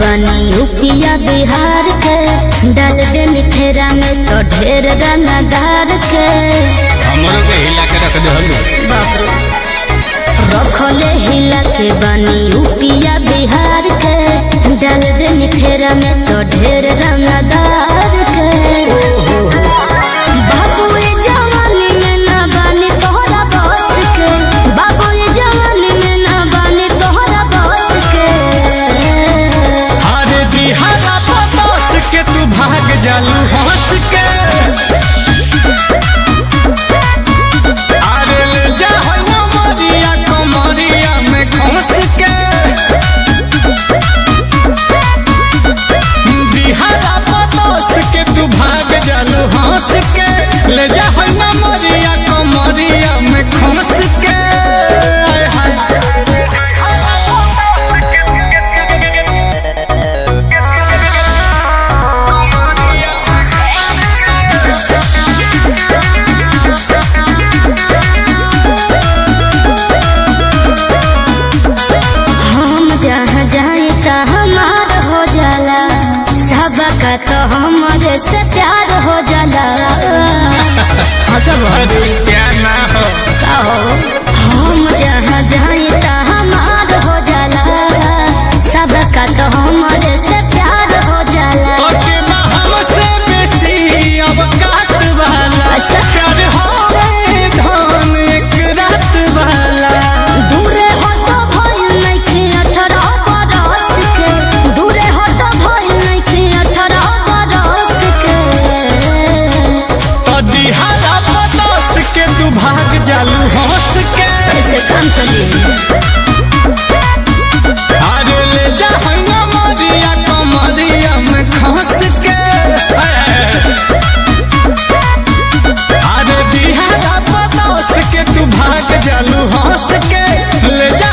बनी यूपिया बिहार के डाल दे मिठेरा में तो ढेर रंगदार के हमरो के हिला के रख दे बाप रे रखले हिला के बनी यूपिया बिहार के डाल दे मिठेरा में तो ढेर रंगदार के बाबू ये जवानी में ना बनी तोहरा बस के बाबू ये जवानी में ना बनी तोहरा बस के बिहारा बस के तू भाग जालू हंस के अरे ले जा मरिया कमरिया में खस के बिहारा बस के तू भाग जालू हंस के ले जा मरिया कमरिया में खस के तो हमारे से प्यार हो जाला क्या ना हो हम जहाँ जाए ता हमार हो जाला सबका तो हमारे से प्यार हो जाला हमसे बेसी अब काट वाला अच्छा प्यार होवे धन एक रात वाला दूरे हो तो भइल नहीं कि 18 बरस के दूरे हो तो भइल नहीं कि 18 बरस के तो दिहाला बदस के तू भाग जालू हंस के ऐसे काम चली अरे ले जा मरिया कमरिया में खस के अरे दिहाला बदस के तू भाग जालू हंस के ले जा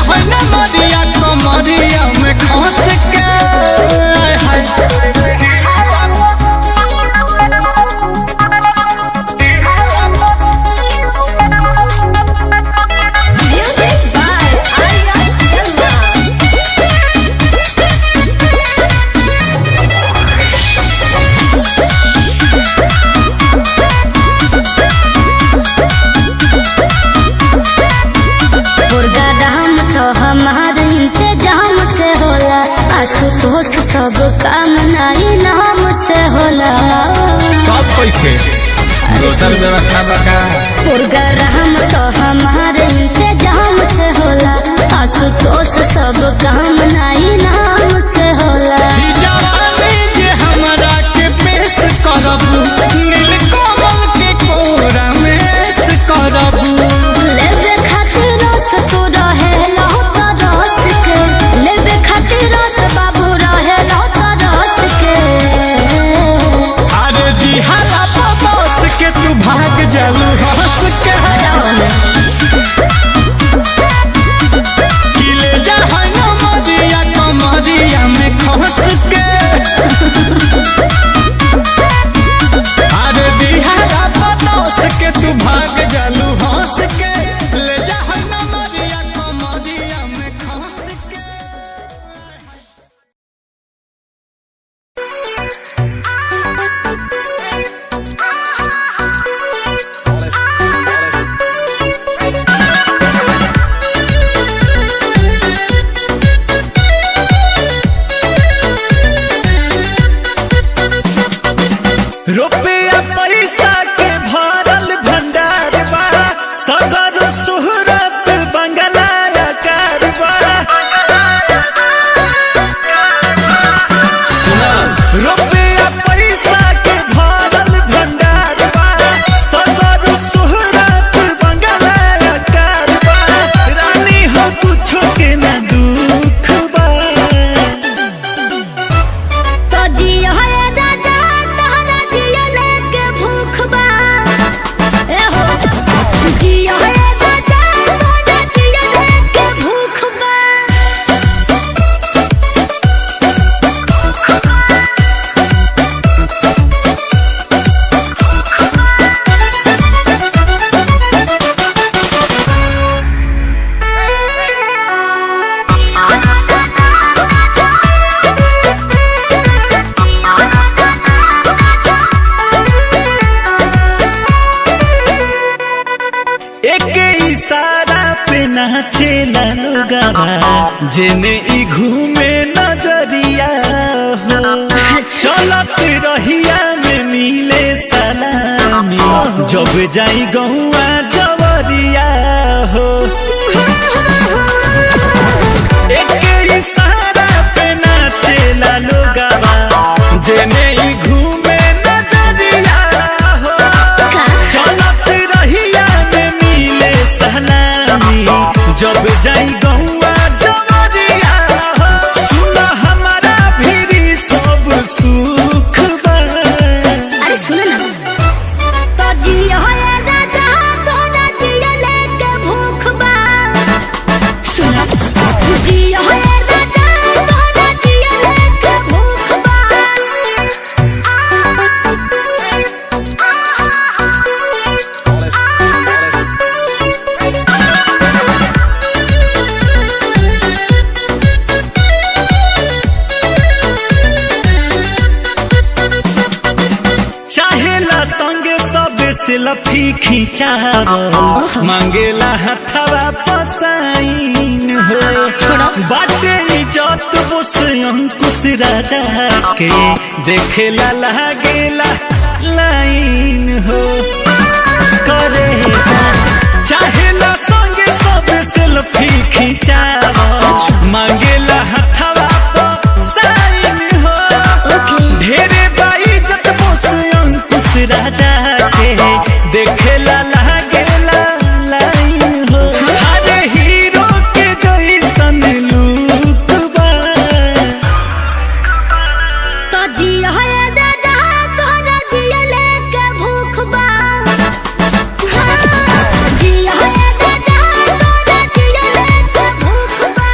मरिया कमरिया में खस के आशुतोष सब काम नहीं नाम से होला सब पैसे दोसर व्यवस्था बका प्रोग्राम तो हमारे इंतजाम से होला आशुतोष सब काम नहीं नाम से होला जवानी जे हमरा के पेश करब नीलकमल के कोरा में से करब लेबे खातिर रस तू रहे लो तो रस के लेबे खातिर रस बाबू रहे लो तो रस के अरे दिहाला बदस के तू भाग जालू हंस के किले जा मरिया कमरिया में खस के अरे दिहाला बदस के तू भाग जालू हंस के ले जा मरिया कमरिया में खस के रुपया पैसा के भरल भंडार बा सगर सुहरत बंगला आकार बा रुपया पैसा के भरल भंडार बा सगर सुहरत बंगला आकार बा रानी हो कुछो के ना दुख बा तो जियो है राजा तहरा जियो लेके भूख बा जेने ई घूमे नजरिया हो चलत रहिया में मिले सलामी जब जाई गौआ जवरिया हो एक इशारा पे नाचेला लोगवा जेने ई घूमे नजरिया हो चलत रहिया में मिले सलामी जब जाई गौआ जवरिया हो सुन हमारा भी सब सुख बा। अरे सुनो ना तो जिया होए राजा तोरा जिया लेके भूख बा सुनो जिया होए राजा तोरा जिया लेके भूख बा चाहेला संगे सब सेल्फी खिंचावल मांगेला हथवा पसाइन हो बाटे इज्जत बोस अंकुश राजा के देखेला लागेला लाइन हो करे जा चाहेला संगे सब सेल्फी खिंचावल मांगेला हथवा पसाइन हो ढेरे बाइज्जत बोस अंकुश राजा के देखेला लागेला लाइन हो अरे हीरो के जैसन लुक बा। तो जिया होए राजा तोरा जिया लेके भूख बा जिया होए राजा तोरा जिया लेके भूख बा।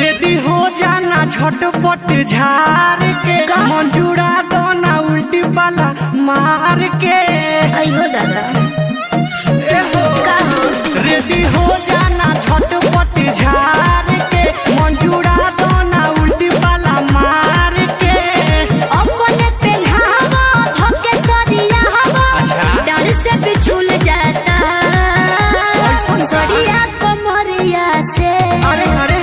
रेडी हो जाना झटपट झार के मंजूरा दोना उल्टी वाला मार के अयो दादा का हो रेडी हो जाना झटपट झार के मंजूरा दोना उल्टी वाला मार के अपने पहनावा धोके सरिया हवा डर से बिछुल जाता सरिया कमरिया से अरे अरे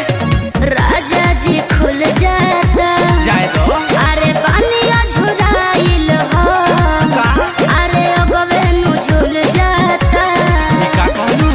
राजा जी खुल जाता जाए तो अरे पानिया झुराइल हो अरे अगवे नु झुल जाता का कहलू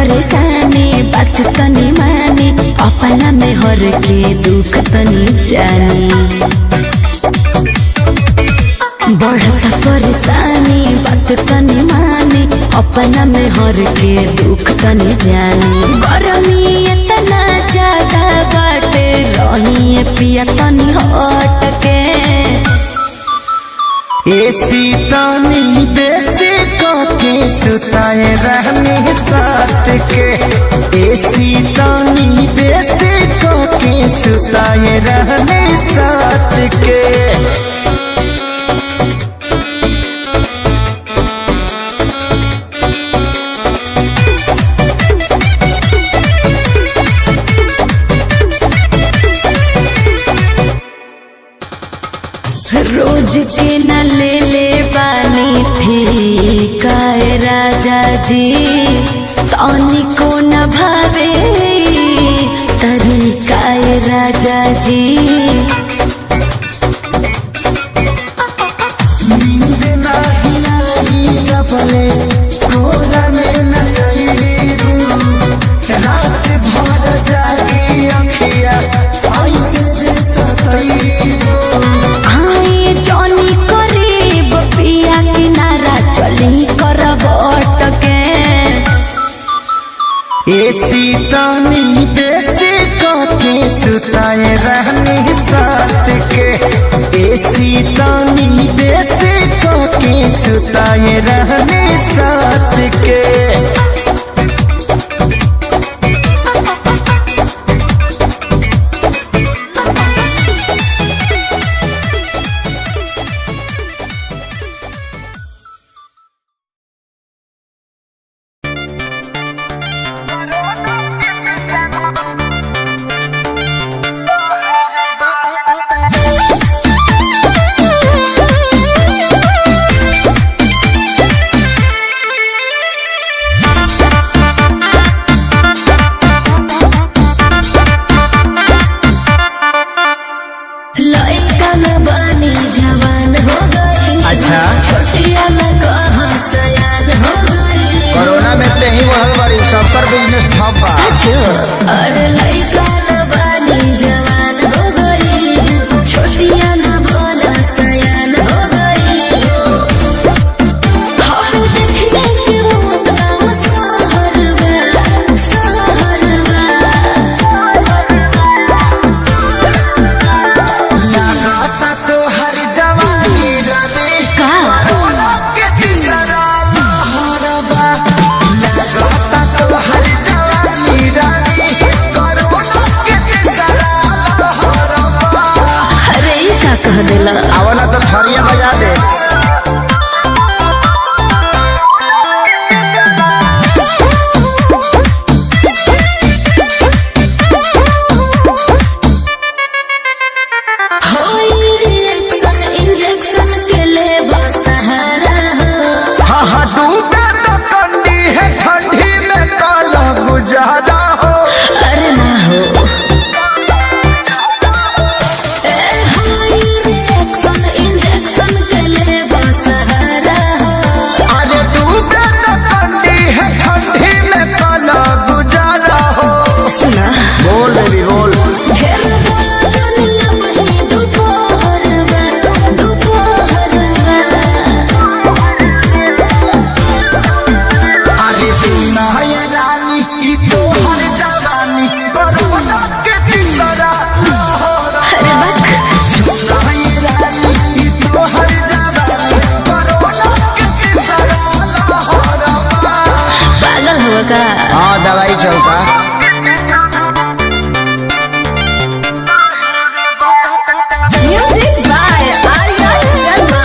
परेशानी बात तनी मानी अपना में हर के दुख तनी जानी बढ़ता परेशानी बात तनी मानी अपना में हर के दुख तनी जानी गरमी इतना ज्यादा बाटे रही पिया तनी हट के एसी तानी बेसी के सुताए रहने साथ के एसी तानी बेसी के सुताए रहने साथ के रोज के न ले ले पानी ठिकाए राजा जी तानी को न भावे तरीकाए राजा जी नींद नहीं चपले कोरा में न गईलू रात भर जागी अखिया ऐसे से सतईलू जॉनी करीब पिया किनारा चली करब अटके एसी तानी बेसी के सुताए रहने साथ के एसी तानी बेसी के सुताए रहने साथ के अच्छा छोटिया में कहाँ सयान हो गई कोरोना में ते ही वहल बड़ी सबकर बिजनेस ठप बा अरे लइका न बानी जवान हो गई छोटिया न बोला सयान हो गई हम देखने के बहुत गाँव लगाता तो हर जवानी रवि कोरोना के तीसरा लहरबा लगाता तो हर जवानी रवि कोरोना के तीसरा लहरबा अरे ये का कह देला आवला तो थरिया बजा दे इंजेक्शन के ले सहारा हाँ हाँ डूबे तो कंडी है ठंडी में काला गुजारा हो अरे ना हो इंजेक्शन के ले सहारा अरे डूबे तो कंडी है ठंडी में काला गुजारा हो सुना बोल बेबी बोल अरे सुना ये रानी ई तो हर जवानी कोरोना के तीसरा लहर अरे बक सुना ये रानी ई तो हर जवानी कोरोना के तीसरा लहर पागल हुआ का हाँ दवाई चलता म्यूजिक बाय आर्या शर्मा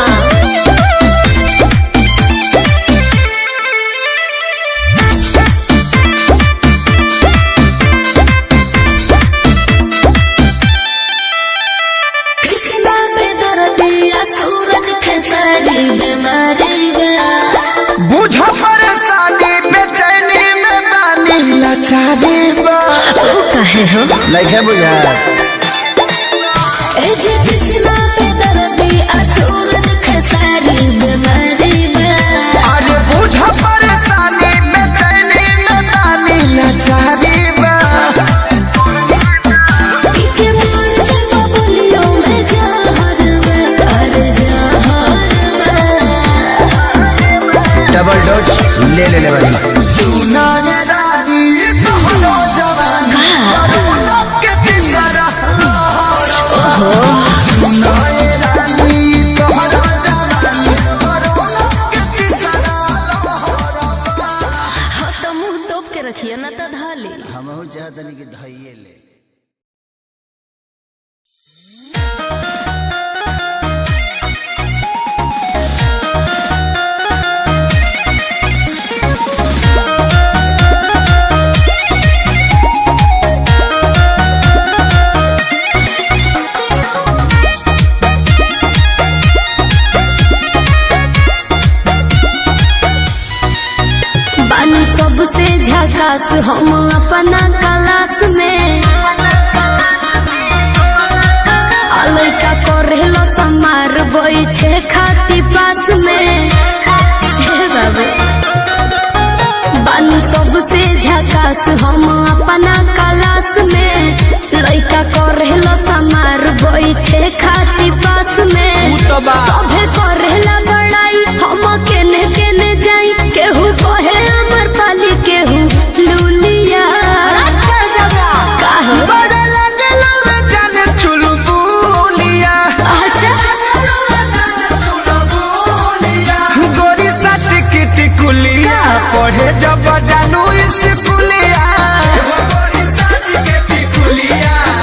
कृष्णा पे दर्दिया सूरज खेसारी बीमारी बुझ परेशानी बेचैनी में बानी लाचारी बा कहे हो लइके बुझा ए जे कृष्णा पे दर्दिया सूरज खेसारी बीमारी अरे बुझ परेशानी बेचैनी में बानी ले ले ले वाली मुंह तोप के रखिए ना तो धाली हम चाहते नहीं कि धइये ले। सबसे झकास हम अपना क्लास में लइका करेलो समार बैठे खाती पास में बाबू बानी सबसे झकास हम अपना क्लास में लइका करेलो समार बैठे खाती पास में सभे करेला बड़ाई हम केने केने जाई केहू कहे अमर पाली केहू लूलिया पढ़े जब जानू स्कूलिया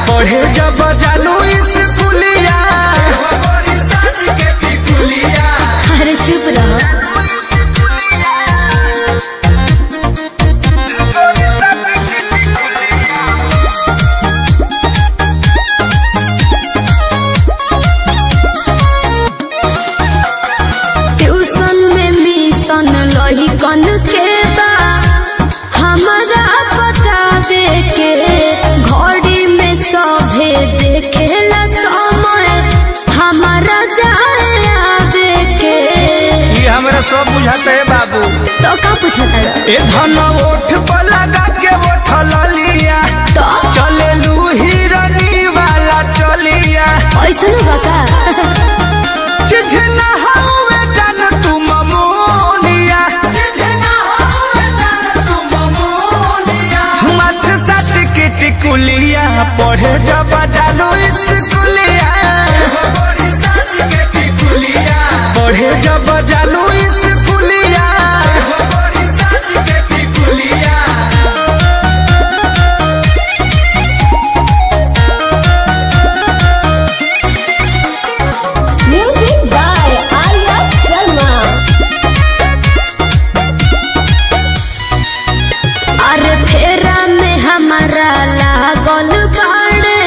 पढ़े जब जानू स्कूलिया अरे चुप रहो लही कन के बा हमारा पटावे के घड़ी में सभे देखेला समय हमारा जाए आवे के ये हमरा सब बुझाते है बाबू तो का पूछता ए धन ओठ पर लगा के उठल लिया तो चले लू हिरनी वाला चलिया ऐसा ना बता चिझना हवे जान तू ममोनिया मत सट के टिकुलिया पढ़े जब जानू स्कूलिया पढ़े जब जानू स्कूलिया म्यूजिक बाय आर्या शर्मा अरे फेरा में हमारा लागल बाड़े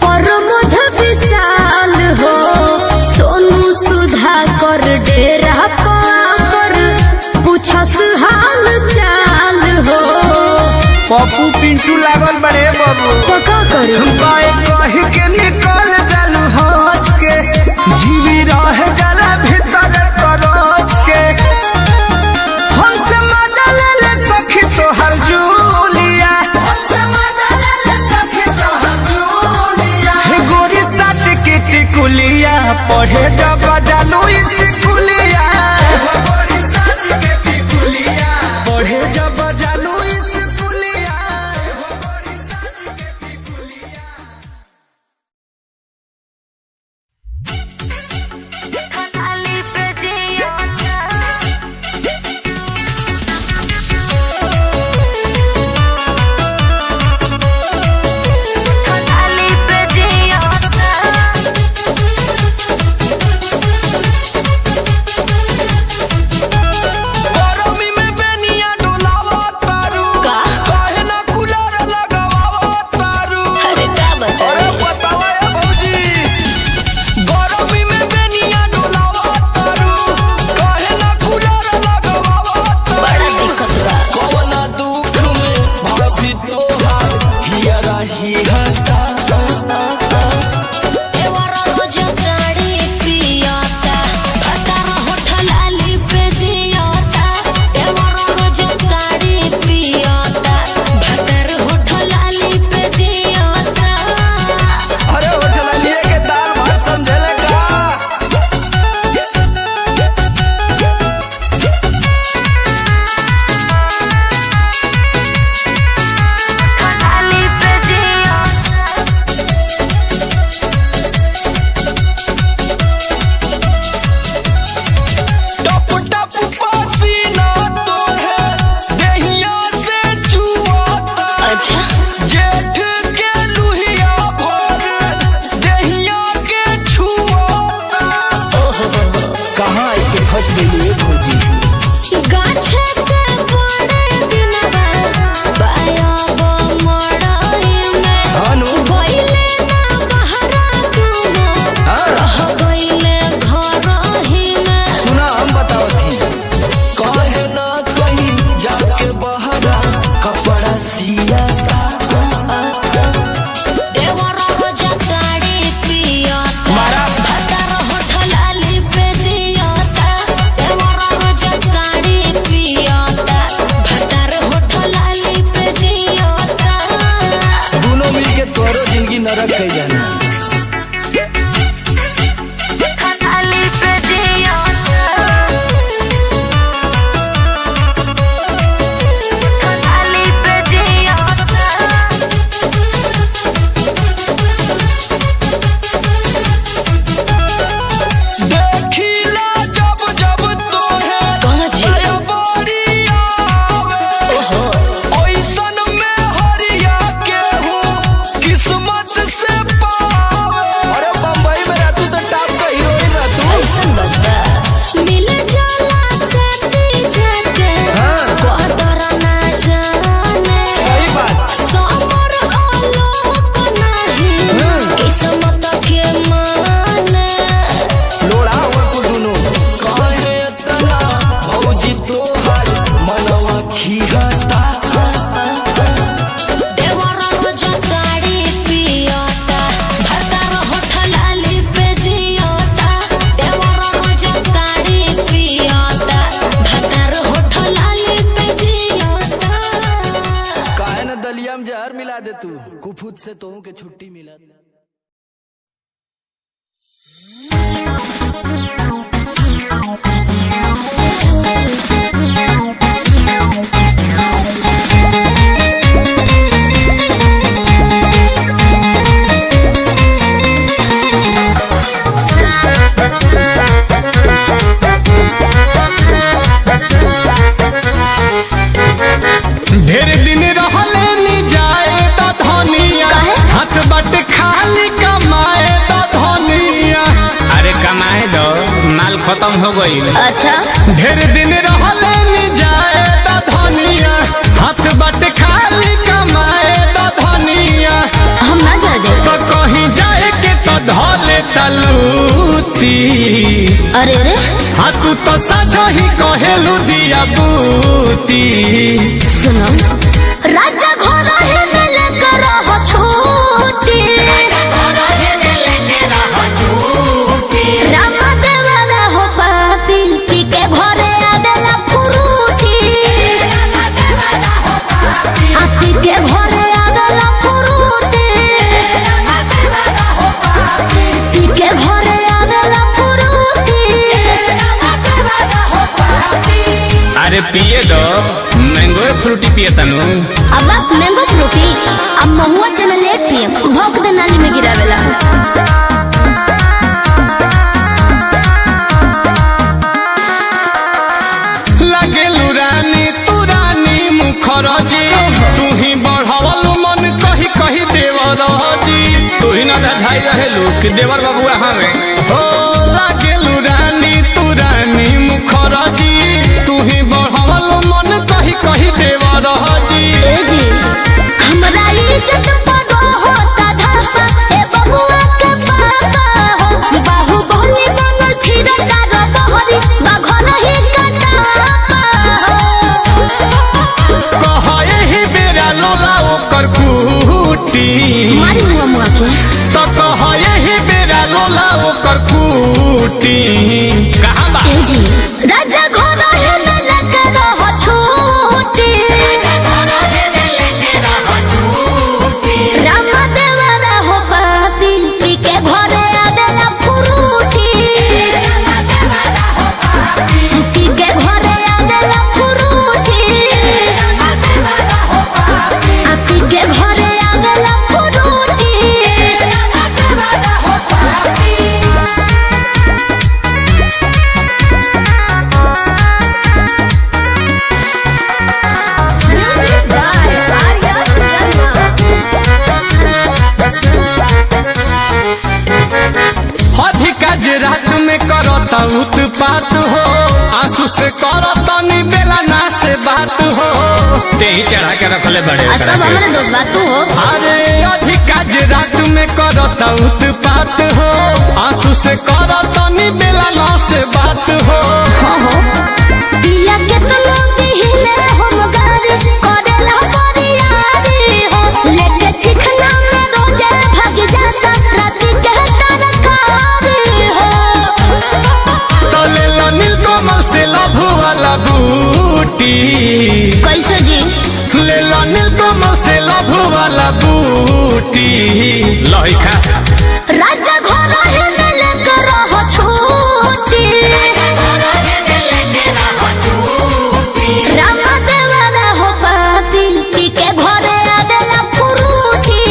प्रमोद विशाल हो सोनू सुधा कर डेरा पर पूछस हाल चाल हो पप्पू पिंटू लागल बड़े बाबू तो का करे बाय कही के निकल जालू हंस के जीवी रह जाला भीतर तरस के हमसे मजा ले ले सखी तोहर जूलिया हे गोरी साथ के टिकुलिया पढ़े जब जानू स्कूलिया पढ़े जब जानू स्कूलिया कुफुत से तो के छुट्टी मिला। ढेर दिन रहले नी जाए तो धनिया, हाथ बट खाली कमाए तो धनिया। अरे कमाए दो, माल खत्म हो गई। अच्छा ढेर दिन रहले नी जाए तो धनिया, हाथ बट खाली कमाए तो धनिया। हम ना जा दे तो कहीं जाए के तो धोले तलूती। अरे अरे हाँ तू तो सजो ही कहेलू दिया बूती। सुनो राजा घर है मिले करो छूटी, राम देवरा हो पापी पी के घरे आवेला फुरूटी, आपी के घरे आवेला फुरूटी, पी के घरे आवेला फुरूटी। अरे पिए दो, मैंगो फ्रूटी पिए तनु। अब आप मैंगो फ्रूटी अब महुआ चना ले पिए भोग दे नाली में गिरावेला। लगेलू रानी तू रानी मुखरजी, तू ही बढ़ावलू मन कही कही देवरजी। तू ही ना धाई रहेलू कि देवर बाबुआ हमें। हो लगेलू रानी तू रानी मुखरजी, तू ही बढ़ावलू मन कही कही देवरजी। ए जी हमरा इज्जत पर होता धापा, ए बबुआ के पापा हो बाहुबली बनल फिरता रबहरी बाघर ही कटापा हो। कह यही बेरा लोला ओकर कूटी, मारी मुआ मुआ के तो कह यही बेरा लोला ओकर कूटी। कहाँ बा? ए जी राजा घर है मिले करो छूटी, राम देवरा हो पापी पी के घरे आवेला फुरूटी, पी के घरे आवेला फुरूटी, पी के घरे आवेला फुरूटी। Music by Arya Sharma. अधिका जे रात में करता उत्पात हो, आंसू से करता नी बेला ना से बात हो। ते ही चढ़ा के रखले बड़े आ सब हमारे दोस्त बात तू हो। अरे अधिका जे रात में करता उत्पात हो, आंसू से करता नी बेला ना से बात हो। हो पिया के तो बिहिले हम गारी करेला परियारी हो, लेके चिखना में रोजे भाग जाता रात के तरकारी हो। तो ले लो नीलकमल से लभू वाला बूटी, कैसे जी ले लो नीलकमल से लभू वाला बूटी। लही खा। राजा घर है मिले करो छूटी, राम देवरा हो पापी पी के घरे आवेला फुरूटी,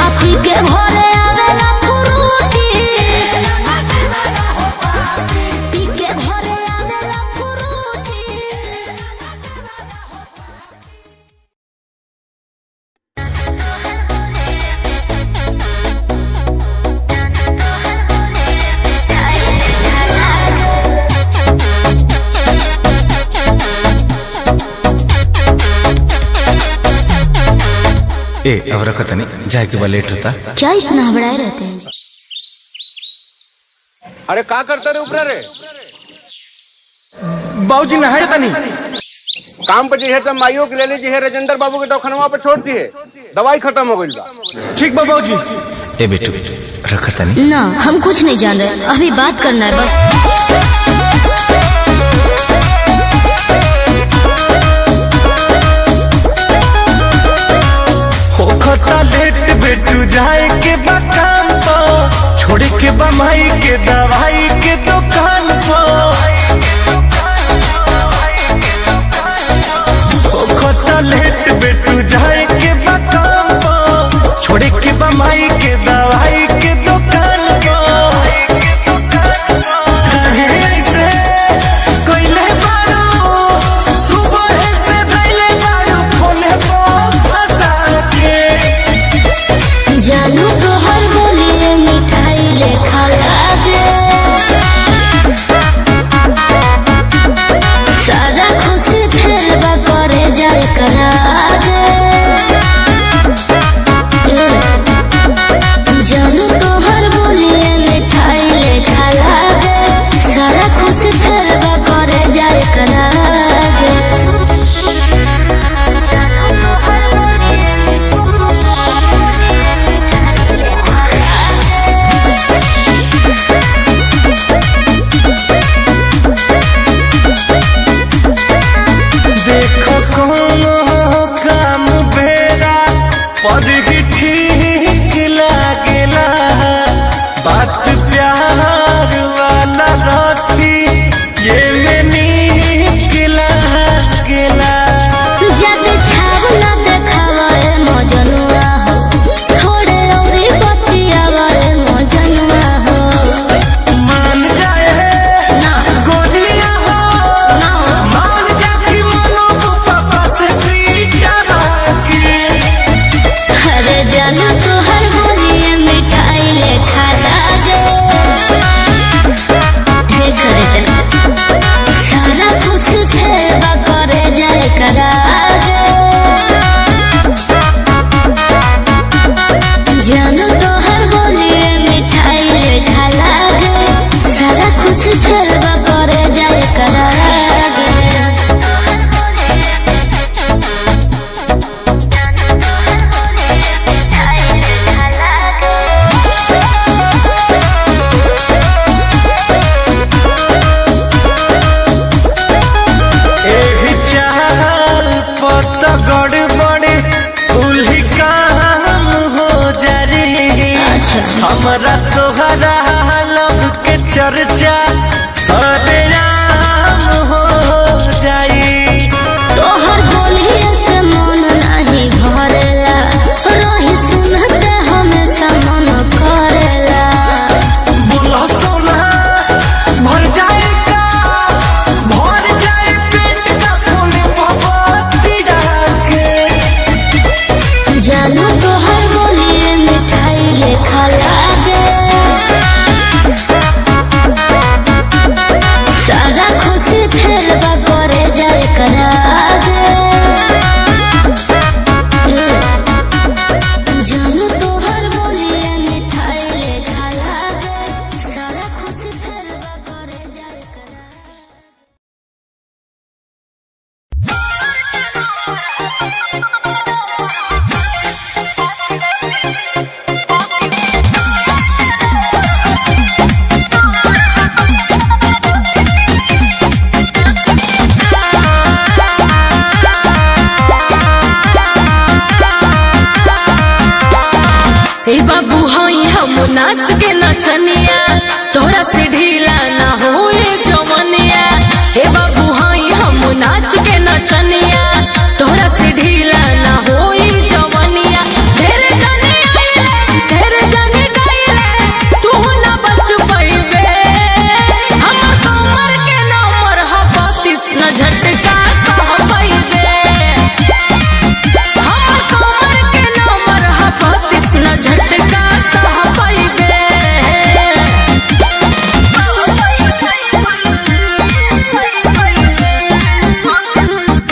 आपी के घरे आवेला फुरूटी, पी के घरे आवेला फुरूटी। ए अब रखत नहीं, जाए के बाद लेट होता। क्या इतना हबड़ाए रहते हैं? अरे का करते रे ऊपर रे? बाबूजी नहाए तनी। काम पर जी है माइयों के ले लीजिए है, राजेंद्र बाबू के दवाखाना पे छोड़ दिए, दवाई खत्म हो गई बा। ठीक बा बाबूजी। ए बेटू रखत नहीं। ना हम कुछ नहीं जान रहे, अभी बात करना है बस। चर्चा सरेआम हो जाई। तोहर बोलिए से मन नहीं भरेला, रही सुनते हमेशा मन करेला। बोलो सोना भर जाए का, भर जाए पेट का फूल मोहब्बती जाके। जानू तोहर बोलिए मिठाई लेखा लागे, सारा खुशी खेलबा करे जाए करागे। जानू तोहर बोलिए मिठाई लेखा लागे, सारा खुशी खेलबा करे जाए करागे। ए बाबू हई हम नाच के नचनिया, तोहरा से ढीला ना होए जवनिया। ए बाबू हई हम नाच के नचनिया, तोहरा से ढीला ना होए जवनिया। ढेर जाने आइले, ढेर जाने गइले, तू ना बच पइबे। हमर कमर के नंबर ह 32 न झटका सह पइबे। हमर कमर के नंबर ह 32 न झटका सह पइबे।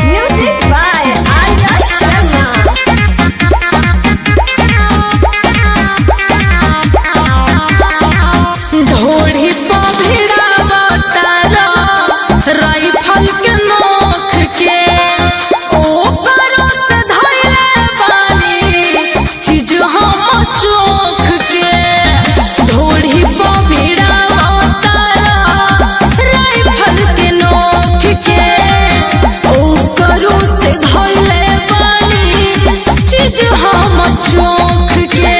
Music by Arya Sharma. ढोढ़ी पर भिड़ावतारा राइफल के नोख के, ओकरो से धइले बानी चीज हम चोख के। ढोढ़ी पर भिड़ावतारा राइफल के नोख के, ओकरो से धइले बानी चीज हम चोख के।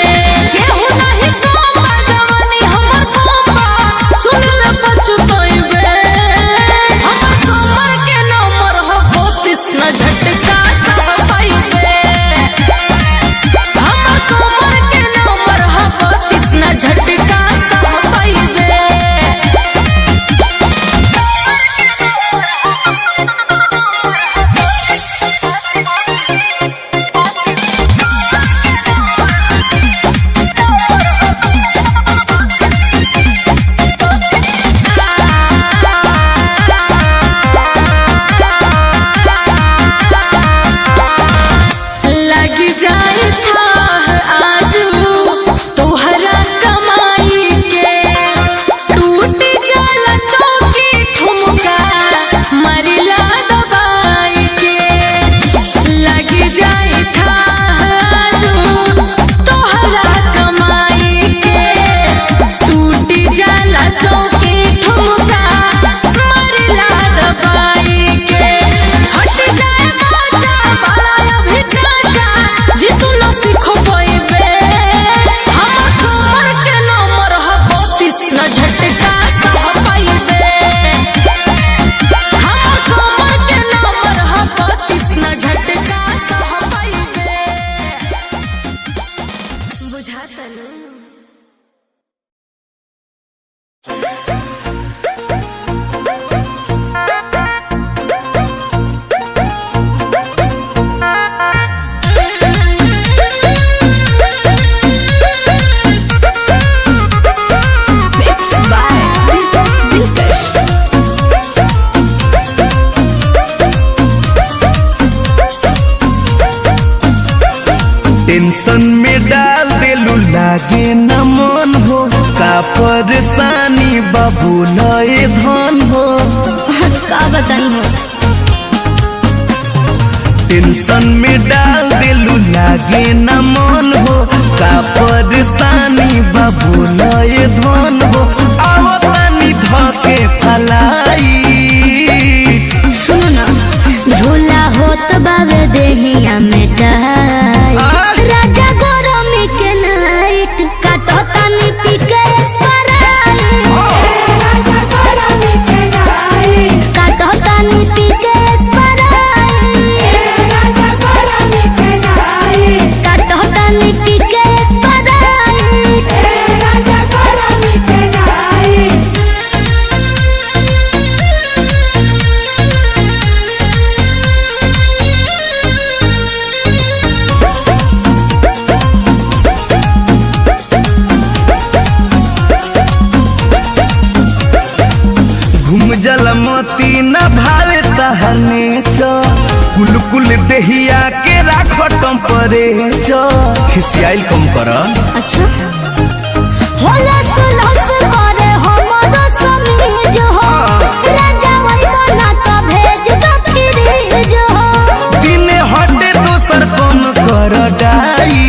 केहू नहीं कोपा जवानी हमर कोपा, सुन ले पछुतइबे। हमर कमर के नंबर ह 32 न झटका सह पइबे। हमर कमर के नंबर ह 32 न झटका सह पइबे। लगी जाए थाह आजू तोहरा कमाई के, टूट जाला चौकी ठुमका मरिला दबाई के। लगी जाए थाह आजू तोहरा कमाई के, टूट जाला चौकी ठुमका मरिला दबाई के। हट जाए बाजा बड़ा अभी काचा, जी तू न सीख पइबे। हमर कमर के नंबर ह 32 न झटका सह पइबे। हमर कमर के नंबर ह 32 न झटका सह पइबे। बुझाता न? Mixed by Dilkash. टेंशन में डाल देलू लागे न मन हो, का परेशानी बाबू नए धन हो। का बताई हो? टेंशन में डाल देलू लागे न मन हो, का परेशानी बाबू नए धन हो। आओ तनी धके फलाई। सुनो ना, झूला होत बावे देहिया में टाई। राजा गरमी के नाइट काटो तनी पी के स्प्राइट। कुल देहिया के राखो टेम्परेचर खिसियाइल कम कर। अच्छा होला सुलस करे हमरो समीज हो राजा वही ना तो भेज दो फ्रीज हो। दिन हटे दोसर कौन कर डाई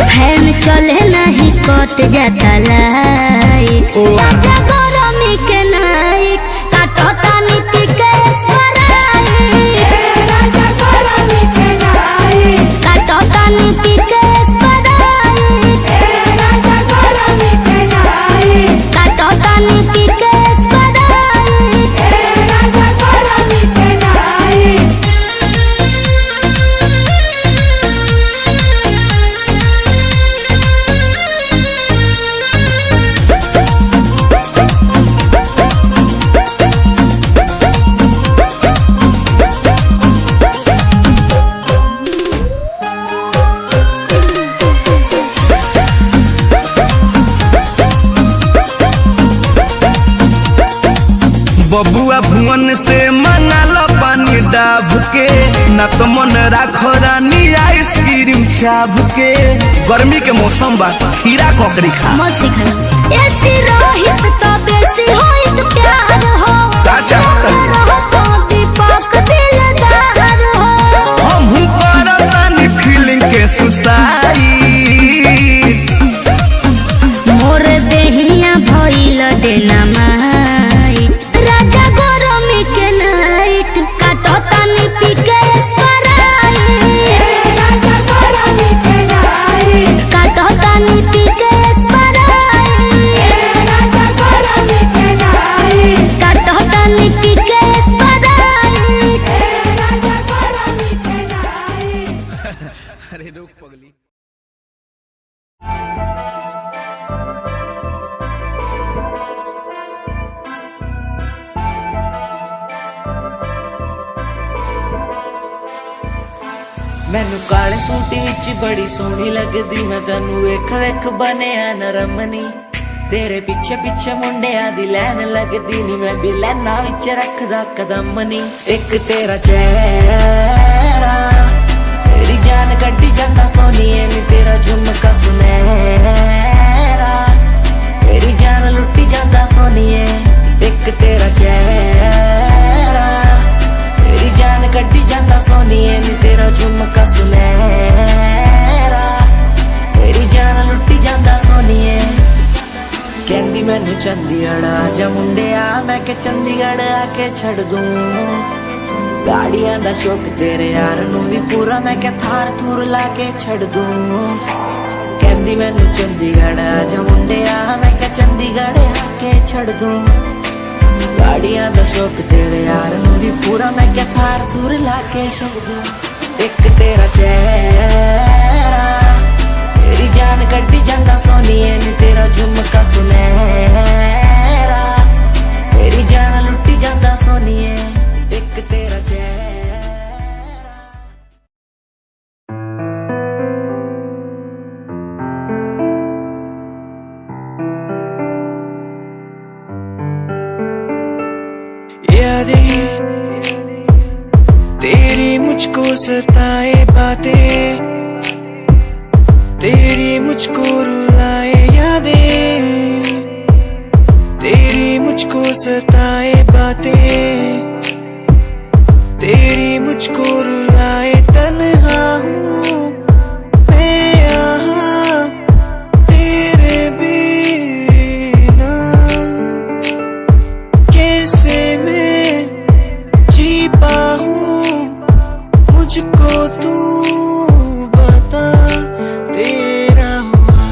फैन चले नहीं कट जाता लाइट राजा गरमी के नाइट काटो तानी पी के स्प्राइट राजा गरमी के नाइट काटो तानी पी के स्प्राइट राजा गरमी के नाइट काटो तानी पी के स्प्राइट राजा गरमी के नाइट। बबुआ भुवन से मंगाल पानी डाब के न तो मन राखो रानी आइसक्रीम छाप के। गर्मी के मौसम बा खीरा ककड़ी खा मत सिखाना ऐसी रोहित तो बेसी होइत प्यार हो अच्छा रहो दीपक दिलदार हो। हम करतानी फीलिंग के सुसाई मोर देहिया भइल देना माई राजा गरमी के नाइट काटो तानी पी के स्प्राइट राजा गरमी के नाइट काटो तानी पी के स्प्राइट राजा गरमी के नाइट काटो तानी पी के स्प्राइट राजा गरमी के नाइट। अरे रुक पगली। मैनू काले सूट विच बड़ी सोहनी लगदी मैं तैनू वेख वेख बनिया नरमनी तेरे पीछे पीछे मुंडिया दी लैन लगदी नी मैं भी लैना विच रखदा कदम नी। एक तेरा चेहरा तेरी जान कड्डी जांदा सोनिए नी तेरा झुमका सुनहरा तेरी जान लुट्टी जांदा सोनिए। एक तेरा चेहरा तेरी जान कड्डी जांदा सोनिए नी तेरा झुमका सुनहरा तेरी जान लुट्टी जांदा सोनिए। कहंदी मैनू चंडीगढ़ आजा मुंडिया मैं के चंडीगढ़ आके छड़ दूं गाड़ियां दा शौक तेरे यार नू भी पूरा मैं के थार थूर लाके छड़ दूं। कहंदी मैनू चंडीगढ़ आजा मुंडिया मैं के चंडीगढ़ आके छड़ दूं गाड़ियां दा शौक तेरे यार नू भी पूरा मैं क्या थार थूर लाके छड़ दूं। एक तेरा चेहरा तेरी जान कड्डी जांदा सोनिए नी तेरा झुमका सुनहरा तेरी जान लुट्टी जांदा सोनिए। एक तेरा चेहरा यादें तेरी मुझको सताए बातें तेरी मुझको रुलाए यादें तेरी मुझको सताए बातें तेरी मुझको रुलाए तन्हा हूँ मैं यहाँ तेरे बिना कैसे मैं जी पाऊँ मुझको तू बता तेरा हुआ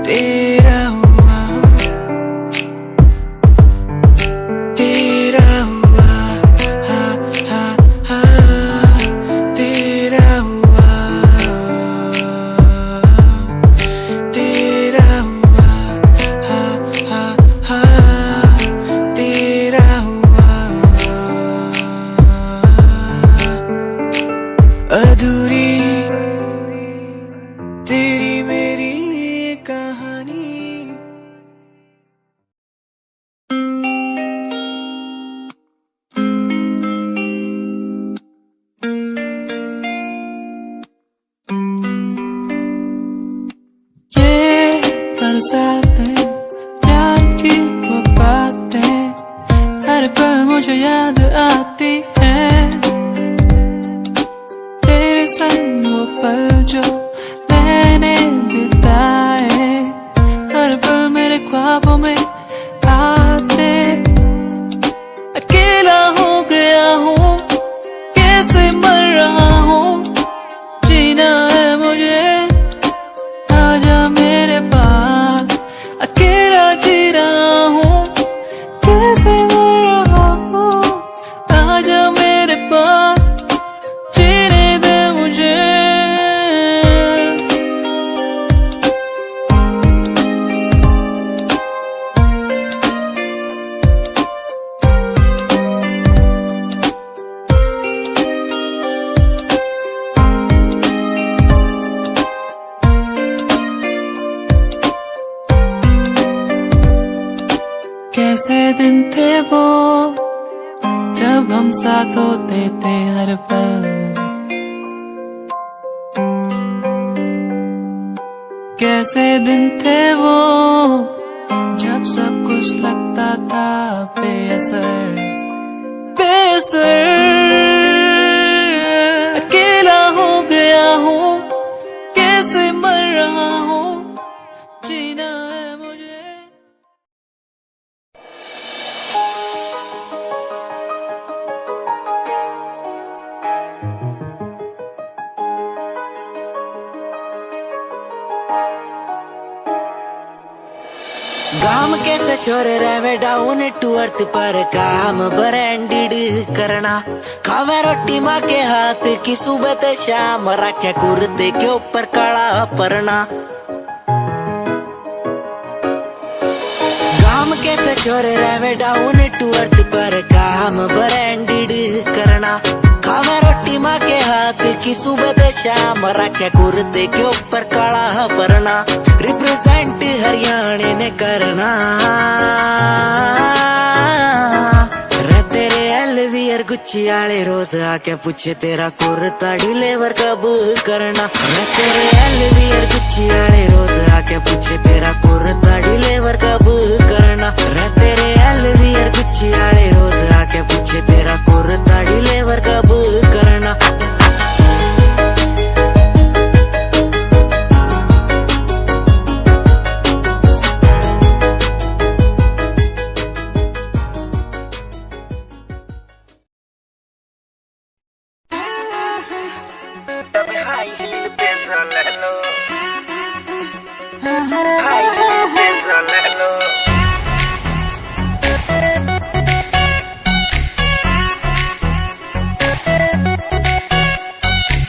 तेरा हुआ तेरा हुआ तेरा हुआ तेरा हुआ तेरा हुआ साथ हैं, प्यार की वो बातें हर पल मुझे याद आती है। तेरे संग वो पल जो मैंने बिताए हर पल मेरे ख्वाबों में आते। अकेला हो गया हूँ, कैसे मर रहा हूँ, जीना है मुझे, आजा मेरे पास। अकेला जी रहा हूँ, कैसे मर रहा हूँ, आजा मेरे पास, जीने दे मुझे। कैसे दिन थे वो जब हम साथ होते थे हर पल। कैसे दिन थे वो जब सब कुछ लगता था बेअसर बेअसर। अकेला हो गया हूँ, कैसे मर रहा हूँ, जीना है मुझे। गाम कैसे छोरे रहे डाउन टू अर्थ पर काम ब्रांडेड करना। खावे रोटी माँ के हाथ की सुबह ते शाम, रखे कुर्ते के ऊपर काला परना। गाम कैसे छोरे रहे डाउन टू अर्थ पर काम ब्रांडेड करना। खावे रोटी माँ के हाथ की सुबह ते शाम, रखे कुर्ते के ऊपर काला परना। रिप्रेजेंट हरियाणा ने करना। रे तेरे एलवीआर गुच्ची आले रोज आके पूछे तेरा कुर्ता डिलीवर कब करना। रे तेरे एलवीआर गुच्ची आले रोज आके पूछे तेरा कुर्ता डिलीवर कब करना। रे तेरे एलवीआर गुच्ची आले रोज आके पूछे तेरा कुर्ता डिलीवर कब करना।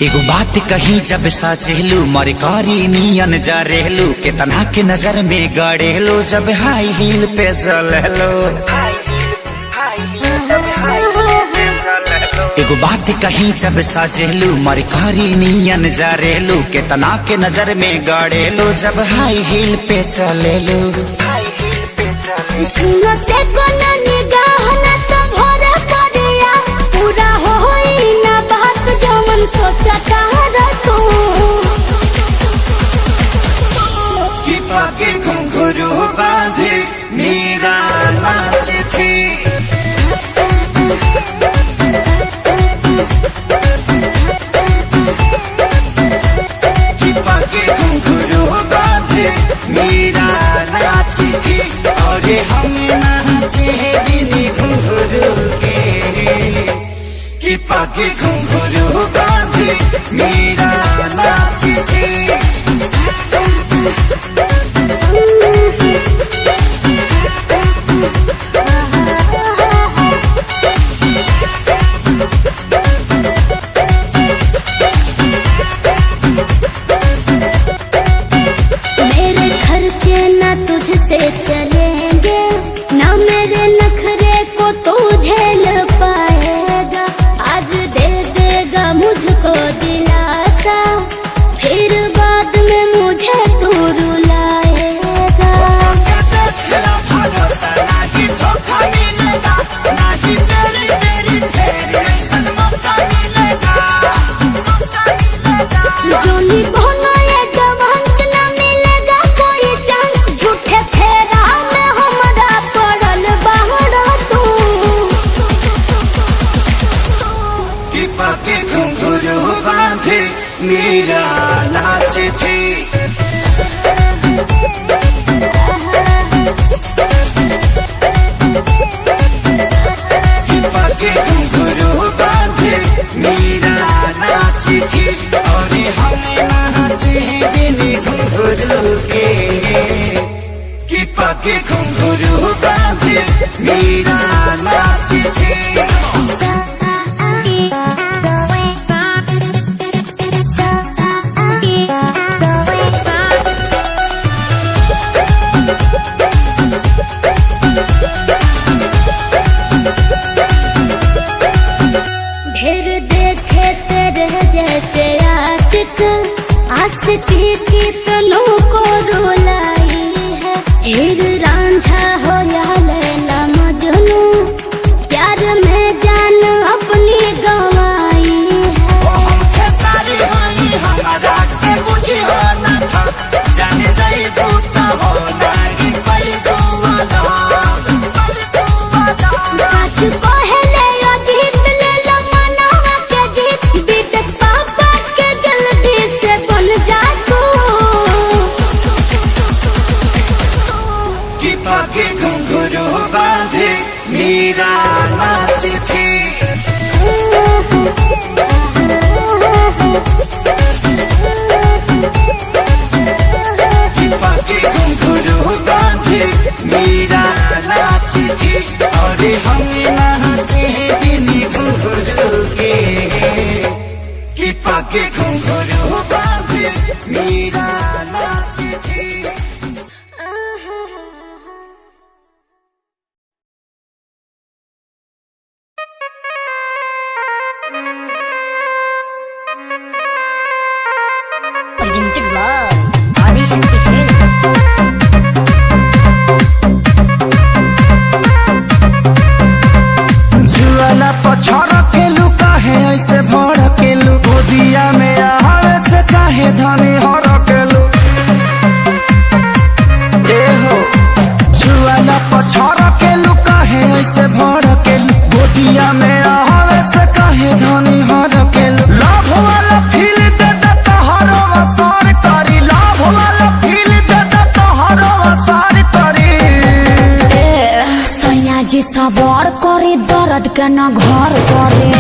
एगो बात कही जब साचेलू मरे कारी नियन जा रेलू के तना के नजर में गड़ेलू जब हाई हील पे चलेलू। एगो बात कही जब साचेलू मरे कारी नियन जा रेलू के तना के नजर में गड़ेलू जब हाई हील पे चलेलू। सुनो से कोना निगाह ना तो भरे पड़िया, पूरा होई ना बात जमन सोचा तारा तू। कि पाके घुंघरू बांधे मेरा नाच थी। कि पाके घुंघरू बांधे मेरा नाच थी। और हम नाचे बिनी घुंघरू के। कि पाके घुंघरू बांधे मेरा नाच थी। मेरे खर्चे ना तुझसे चलेंगे, ना मेरे नखरे को तू झेल पाएगा। आज दे देगा मुझको दिलासा, फिर बाद चिट्ठी और हम नाचे बिनी घुंघरू के कि पके घुंघरू बांधे मीरा नाची थी। ढेर देखे तेरे जैसे आशिक आशिकी की तनों को रुलाई है। हीर रांझा हो या लैला मजनू प्यार में जान अपनी गंवाई है। हमके सारी होई हमारा के मुझे हो ना था जाने जाई दूता हो नागी पल दुआला सच पहले यो जीत ले लमनावा के जीत बीत पापा के जल्दी से बन जा तू कि पके घुंघरू बांधे मीरा नाची थी। कि पके घुंघरू बांधे मीरा नाची थी और हम नाचे बिनी घुंघरू के कि पके घुंघरू बांधे मीरा नाची थी। presented by Audition Films. जुआला पछड़ के लू काहे ऐसे भड़ के लू गोदिया में आवे से काहे धनी हर के लू ए हो जुआला पछड़ के लू काहे ऐसे भड़ के लू गोदिया में आवे से काहे धनी हर के लू लाभ वाला फील दे दे तोहरो असर करी लाभ वाला फील दे दे तोहरो असर करी सैया जी सवार करे दर्द के न घर करे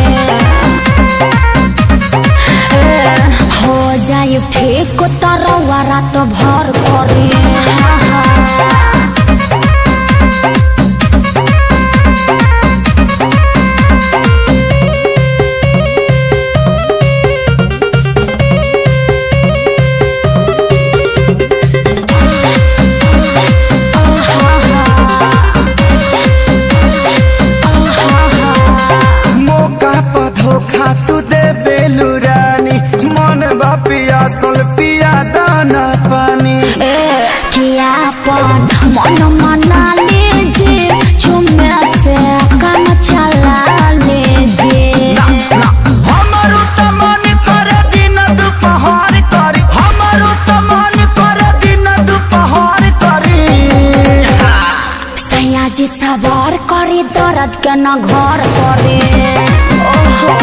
हो जाए ठीक तरवा रात भर करे। मौका पर धोखा तू दे बेलू रानी मन बा पियासल पिया दाना पानी किया पन मन मना लीजिए चुम्मे से कान चला लीजिए। हमारू तो मन करे दिन दोपहर करी हमारू तो मन करे दिन दोपहर करी सैया जी सवार करे दर्द के न घर करे ओहो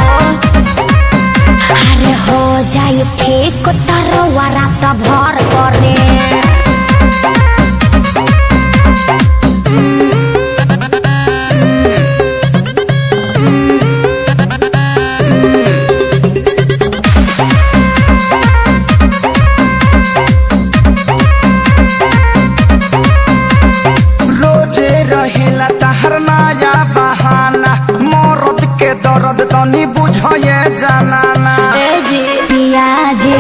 अरे हो जाए ठीक तरवा रात भर करे। रोजे रहेला तहर नया बहाना मरद के दर्द तनी बुझे जाना पिया जी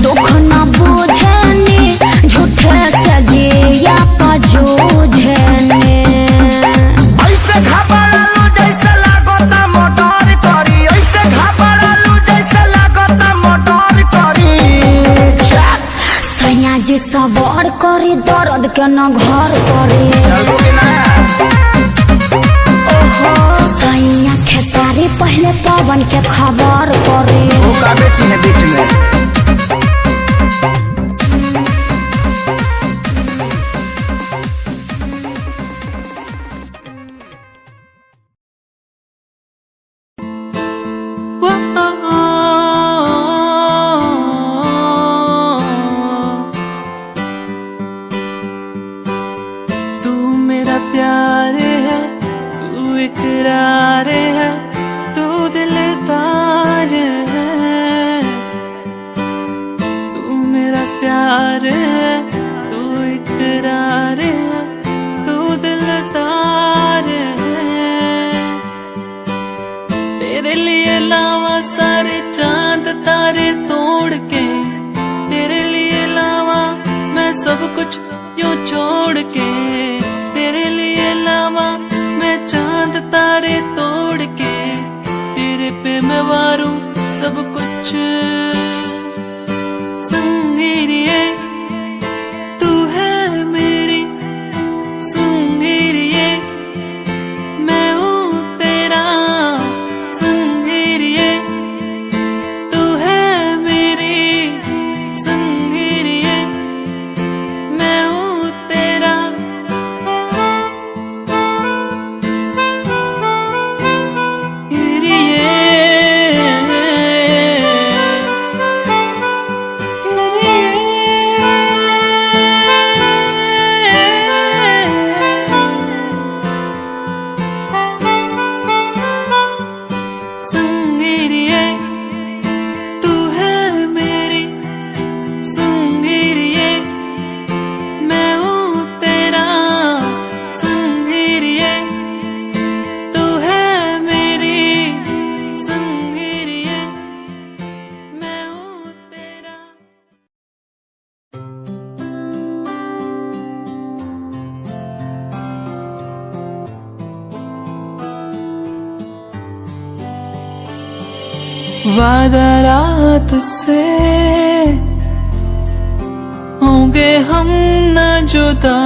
दुख न बुझनी झूठे सजिया पजूझनी ऐसे घबरालू जैसे लागता मोटर करी ऐसे घबरालू जैसे लागता मोटर करी सैया जी सवार करे दर्द के न घर करे ओहो सैया खेसारी पहले पवन के खबर करे का बेची है बीच में तू मेरा प्यार है, तू इकरार है, तू दिलदार है। छोड़ के, तेरे लिए लावा मैं चांद तारे तोड़ के, तेरे पे मैं वारूं सब कुछ। संगीरिए तू है मेरी, संगीरिए मैं हूँ तेरा, संगीरिए तू है मेरी, संगीरिए मैं हूँ तेरा। संगीरिए तू है मेरी, संगीरिए मैं हूँ तेरा, संगीरिए तू है मेरी, संगीरिए मैं हूँ तेरा। वादा रात से होंगे हम न जुदा,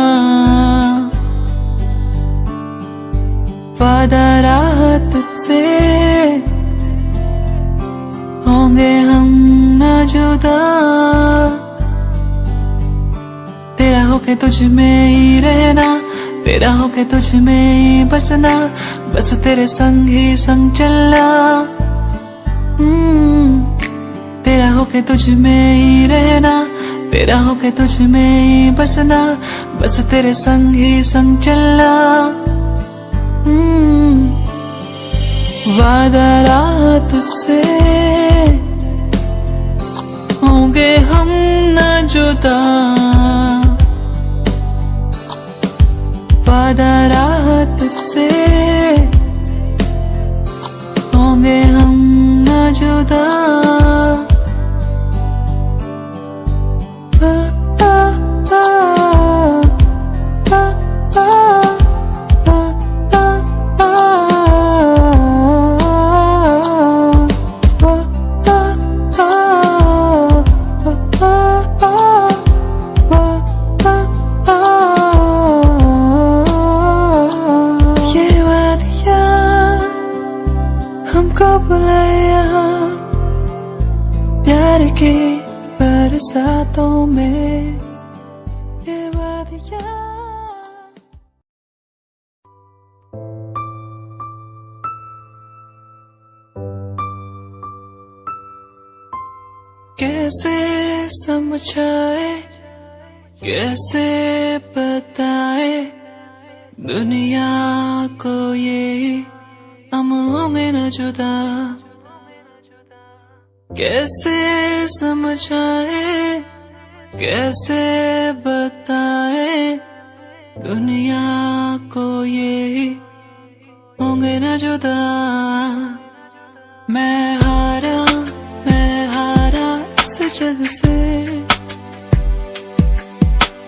वादा रात से होंगे हम न जुदा, तेरा होके तुझ में ही रहना, तेरा होके तुझ में ही बसना, बस तेरे संग ही संग चलना। तेरा होके तुझ में ही रहना, तेरा होके तुझ में ही बसना, बस तेरे संग ही संग चलना। वादा रात से होंगे हम न जुदा, वादा रात से होंगे हम न जुदा। हमको बुलाया प्यार के बरसातों में, ये वादियाँ। कैसे समझाए, कैसे बताए दुनिया को ये हम होंगे न जुदा, कैसे समझाए, कैसे बताए दुनिया को ये होंगे न जुदा। मैं हारा इस जग से,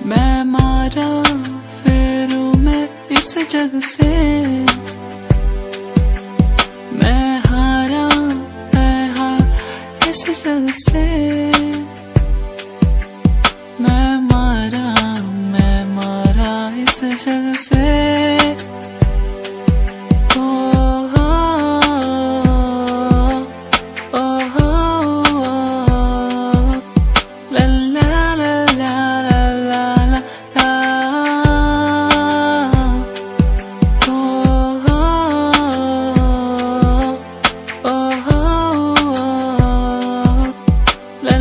मैं मारा फेरू मैं इस जग से, मैं हार इस जग से, मैं मारा इस जग से। La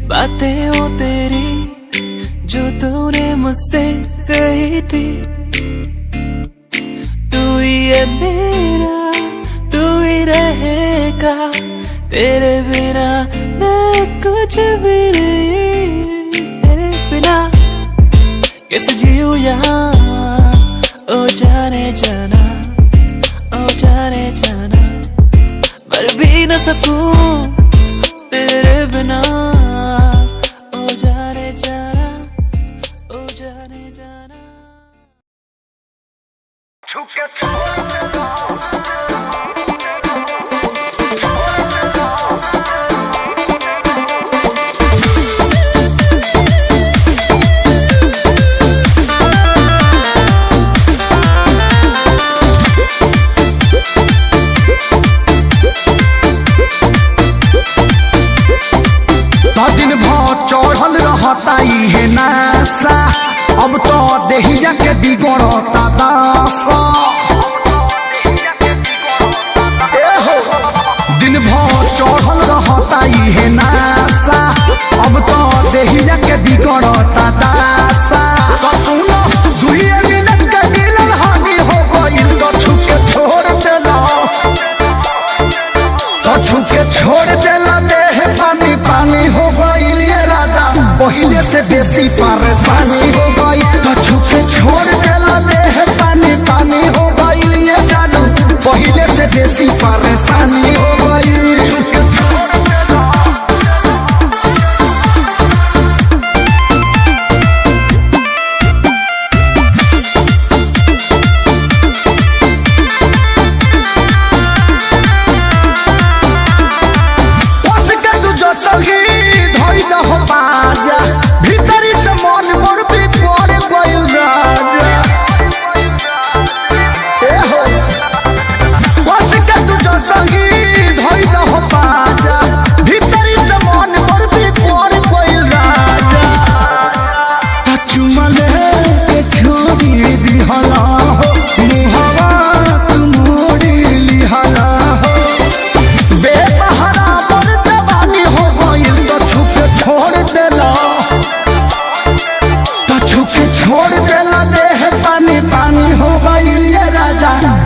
बातें वो तेरी जो तूने मुझसे कही थी। तू ही है मेरा, तू ही रहेगा, तेरे बिना मैं कुछ भी नहीं। तेरे बिना कैसे जीऊं यहाँ, ओ जाने जाना, ओ जाने जाना, मर भी न सकूं तेरे बिना, ओ जाने जाना, ओ जाने जाना। दिन भर चढ़ल रहता है नासा, अब तो देहिया के बिगड़ता दासा। दिन भर चढ़ल रहता है नासा, अब तो देहिया के बिगड़ता दासा। तो सुनो दुई मिनट के मिलन हानि हो गई, तो छुके छोड़ देला, तो छुके छोड़ देला, देह पानी पानी हो गई। राजा पहले से बेसी परेशानी हो गई, तो छुके छोड़ देला, देह पानी पानी हो गई। ये जानू पहले से बेसी परेशानी हो गई।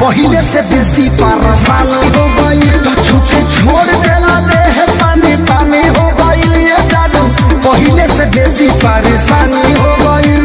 पहले से बेसी परेशानी हो गई, तो छुके छोड़ देला, देह पानी पानी हो गई। ये जानू पहले से बेसी परेशानी हो गई।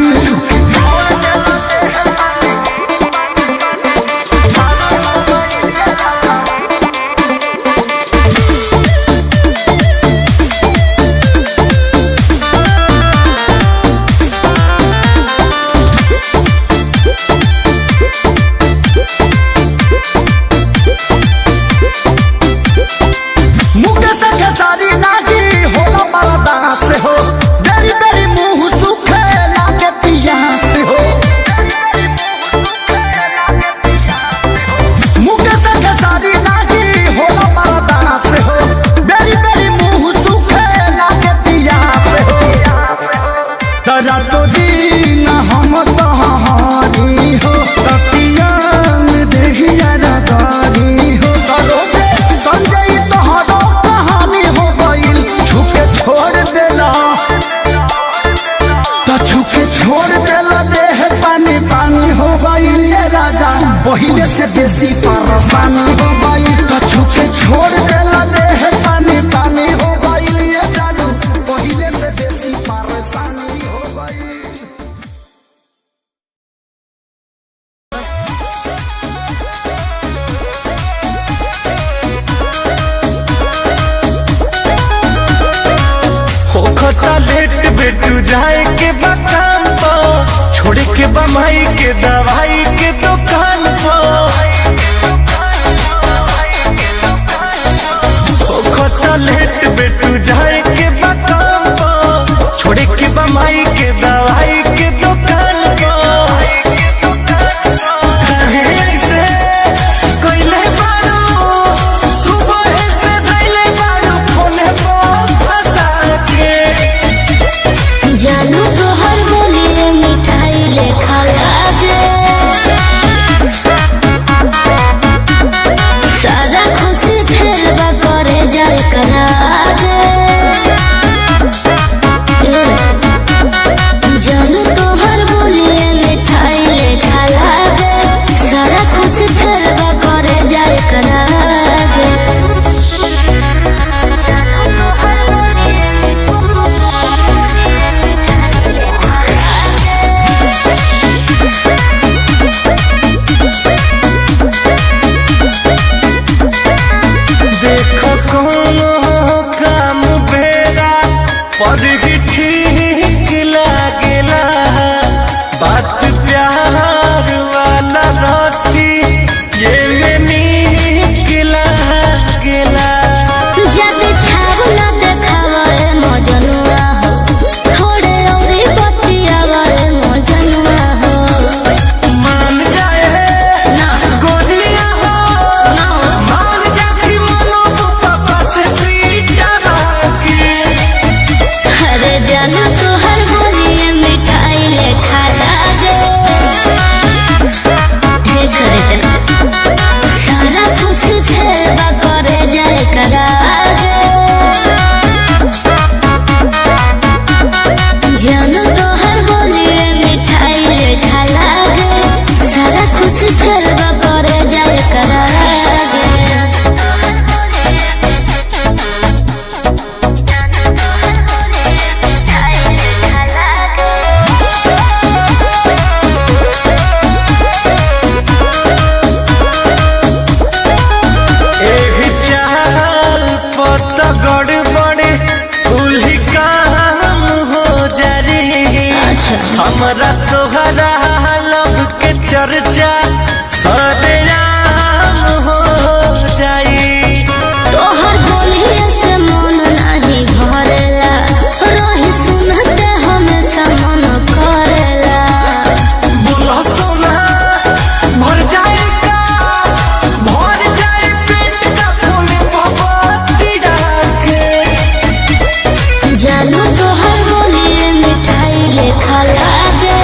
पहले से बेसी परेशानी हो गई, तो छुके छोड़ देला, देह पानी पानी हो गई। ये जानू पहले से बेसी परेशानी हो गई। होखता लेट बेटू जाए के बकाम तो, छोड़ के बमाई के दवाई के दुकान को। होखता लेट बेटू जाए के बकाम तो, छोड़ के बमाई के दवाई के दुकान को। जानू तो हर बोली मिठाई लेखा लागे, सारा खुशी फेरवा करे जाए करा दे। ही ठीक लागेला बात प्यार वाला राती ये में नीक लागेला। जब छाव न देखावे मजनुआ हो, थोड़े औरी बतियावा मजनुआ हो। मान जाए ना गोलिया हो, ना मान जा कि मनो तो पापा से पीटा बाकी। अरे जानू तो हर बोलिए मिठाई ले खा लागे। हे करे जाना सारा खुश थे करे जाए करागे। जानू तो हर बोलिए मिठाई ले खा लागे। सारा खुश थे करे जाए करागे। एही चाल पत गड़बड़े उल्ही काम हो जारी। हमरा तोहरा लब के चर्चा सरेआम हो जाई। तोहर बोलिए से मन नहीं भरेला, रही सुनते हमेशा मन करेला। बोलो सोना भर जाएगा, भर जाए पेट का फूल भगवती जाके। जानू तोहर बोलिए मिठाई ले खा लागे।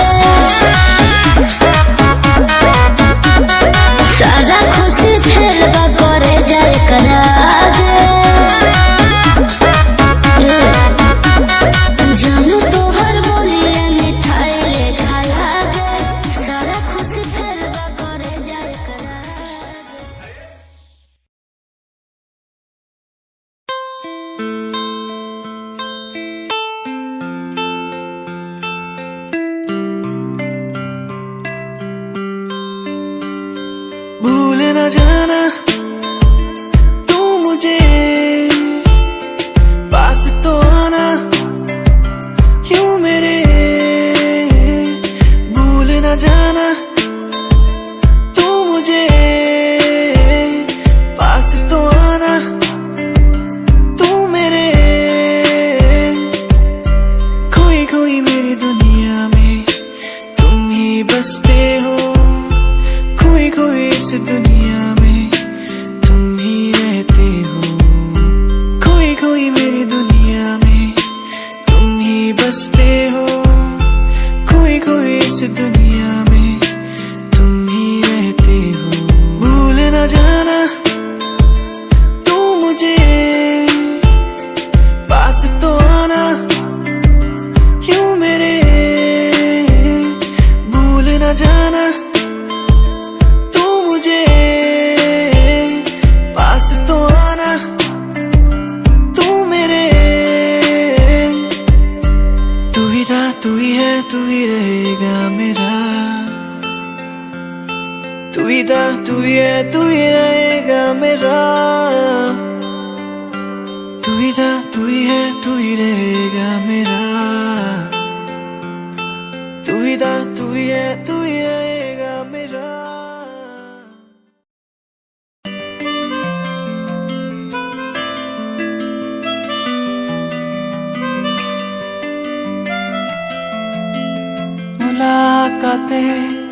सारा खुशी फेरवा करे जाए करागे। जानू तोहर बोलिए मिठाई ले खा लागे। सारा खुशी फेरवा करे जाए करागे। भूल न जाना तू मुझे, पास तो आना यूं मेरे। भूल न जाना तू मुझे, पास तो आना तू मेरे। खोई खोई मेरी दुनिया में तुम ही बसते हो, खोई खोई इस दुनिया में तुम ही रहते हो। खोई खोई मेरी दुनिया में तुम ही बसते हो, खोई खोई इस दुनिया में तुम ही रहते हो। भूल न जाना तू मुझे, पास तो आना यूं मेरे। भूल न जाना तू मुझे, पास तो आना तू मेरे। तू ही था, तू ही है, तू ही रहेगा मेरा। तू ही था, तू ही है, तू ही रहेगा मेरा। तू ही था, तू ही है, तू ही रहेगा मेरा। तू ही था, तू ही है, तू ही रहेगा मेरा। मुलाकातें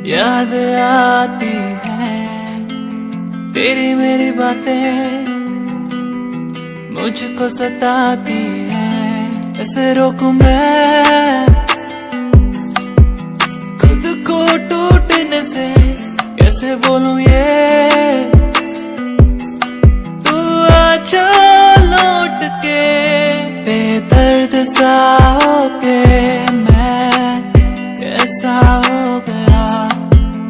याद आती हैं, तेरी मेरी बातें मुझको सताती हैं। ऐसे रोकूं मैं खुद को टूटने से, कैसे बोलूं ये तू आजा लौट के। बेदर्द सा होके मैं कैसा हो गया,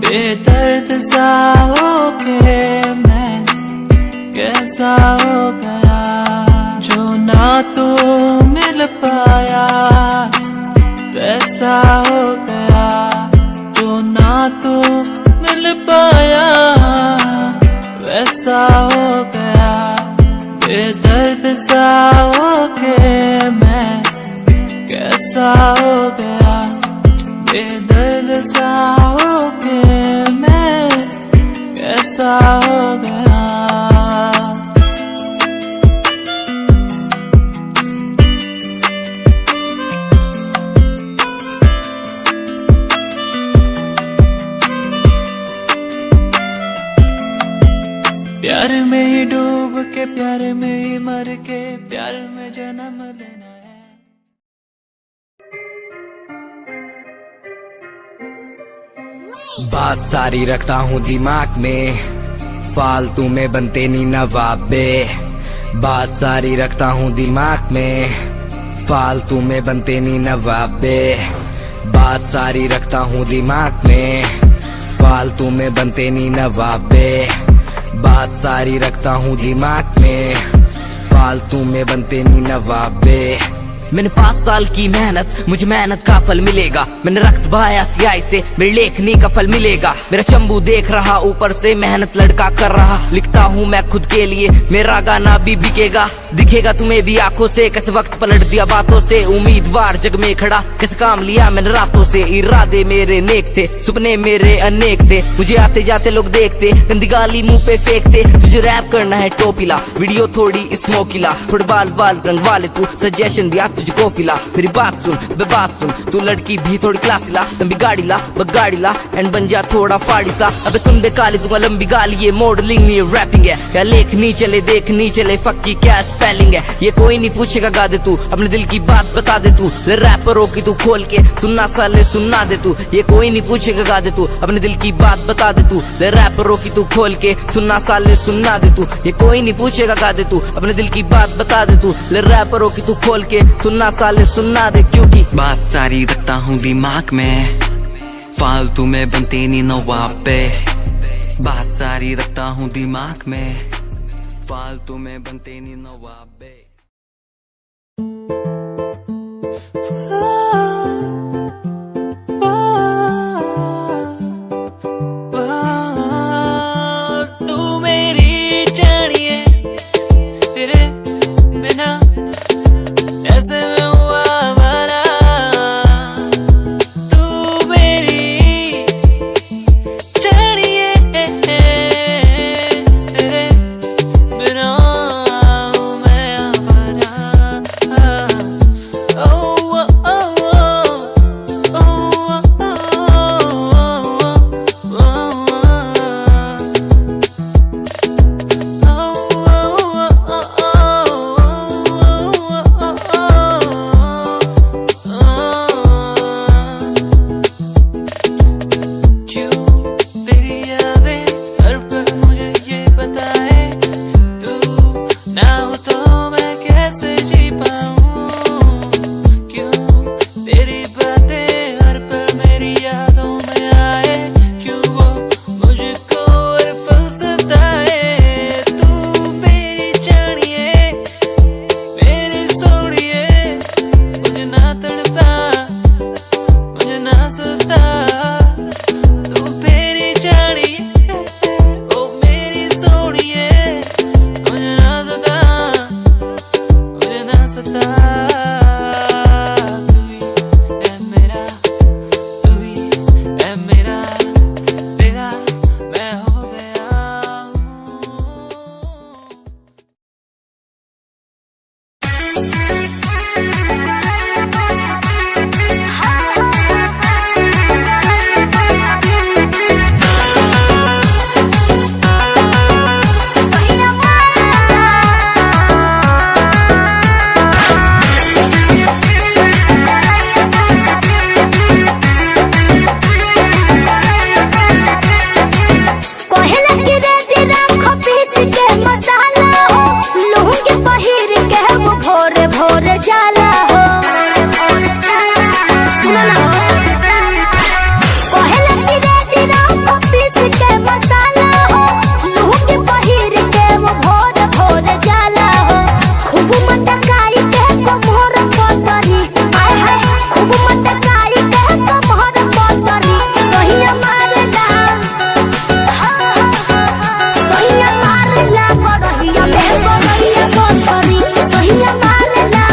बेदर्द सा होके मैं कैसा हो गया। जो ना तो मिल पाया वैसा हो गया, जो ना तो मिल पाया वैसा हो गया। बेदर्द सा हो के मैं कैसा हो गया, बेदर्द सा हो के मैं कैसा हो गया। प्यार में ही डूब के, प्यार में ही मर के, प्यार में जन्म लेना है। बात सारी रखता हूँ दिमाग में, फालतू में बनते नहीं नवाबे। बात सारी रखता हूँ दिमाग में, फालतू में बनते नहीं नवाबे। बात सारी रखता हूँ दिमाग में, फालतू में बनते नहीं नवाबे। बात सारी रखता हूँ दिमाग में, फालतू में बनते नहीं नवाबे। मैंने 5 साल की मेहनत, मुझे मेहनत का फल मिलेगा। मैंने रक्त बहाया सियाही से, मेरी लेखनी का फल मिलेगा। मेरा शंभू देख रहा ऊपर से, मेहनत लड़का कर रहा। लिखता हूँ मैं खुद के लिए, मेरा गाना भी बिकेगा। दिखेगा तुम्हें भी आंखों से, कैसे वक्त पलट दिया बातों से। उम्मीदवार जग में खड़ा, कैसे काम लिया मैंने रातों से। इरादे मेरे नेक थे, सपने मेरे अनेक थे। मुझे आते जाते लोग देखते, गंदी गाली मुंह पे फेंकते। तुझे रैप करना है टोपीला, वीडियो थोड़ी स्मोकीला। थोड़े बाल बाल रंग वाले तू, सजेशन दिया तुझको फिला। मेरी बात सुन बे बात सुन, तू लड़की भी थोड़ी क्लासी ला। लंबी गाड़ी ला बगाड़ी ला, एंड बन जा थोड़ा फाड़ी सा। अबे सुन बे काली दूंगा लंबी गाली, ये मॉडलिंग नहीं रैपिंग है। क्या लेखनी चले देखनी चले, फक्की क्या स्पेलिंग है। ये कोई नहीं पूछेगा, गा दे तू अपने दिल की बात बता दे तू। रैपरों की तू खोल के सुनना साले सुनना दे तू। ये कोई नहीं पूछेगा, गा दे तू अपने दिल की बात बता दे तू। रैपरों की तू खोल के सुनना साले सुनना दे तू। ये कोई नहीं पूछेगा, गा दे तू अपने दिल की बात बता दे तू। रैपरों की तू खोल के सुनना साले सुनना दे, क्योंकि बात सारी रखता हूँ दिमाग में, फालतू में बनते नहीं नवाबे। बात सारी रखता हूँ दिमाग में, फालतू में बनते नहीं नवाबे। तू मेरी जानिए, तेरे बिना ऐसे में हुआ हमारा। तू मेरी जानिए, तेरे बिना हूँ मैं आवारा। सहिया मारेला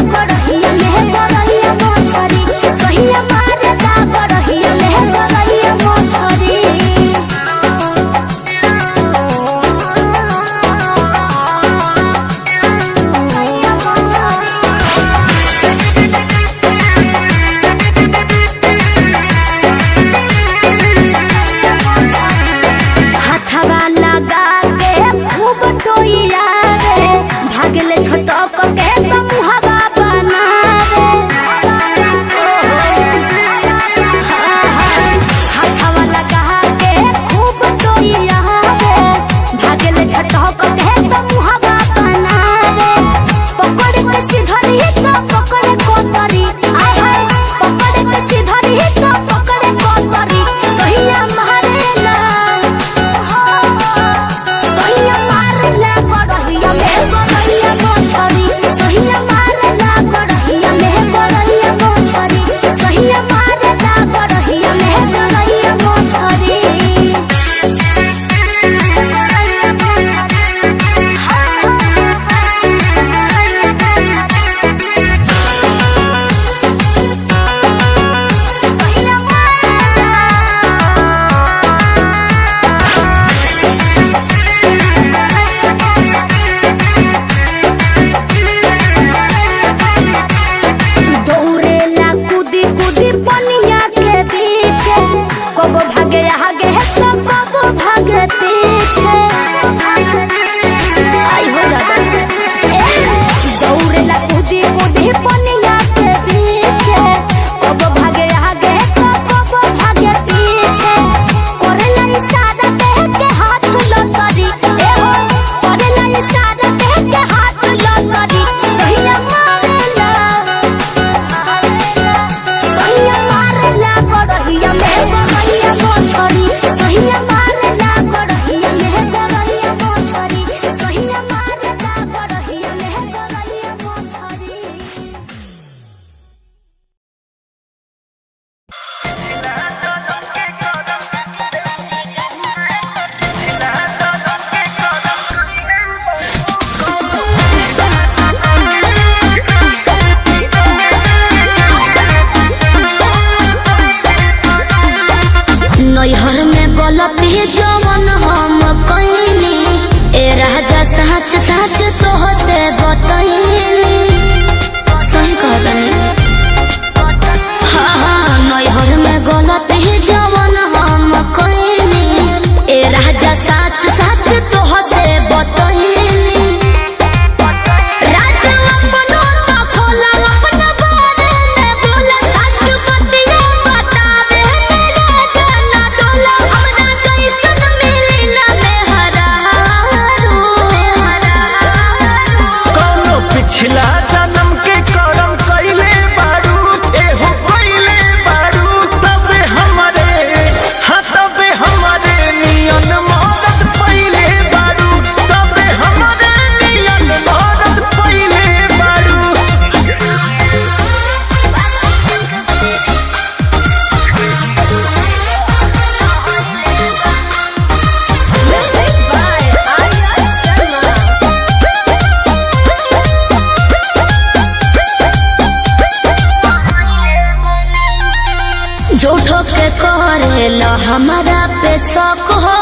के करे लो हमारा पे शौक हो,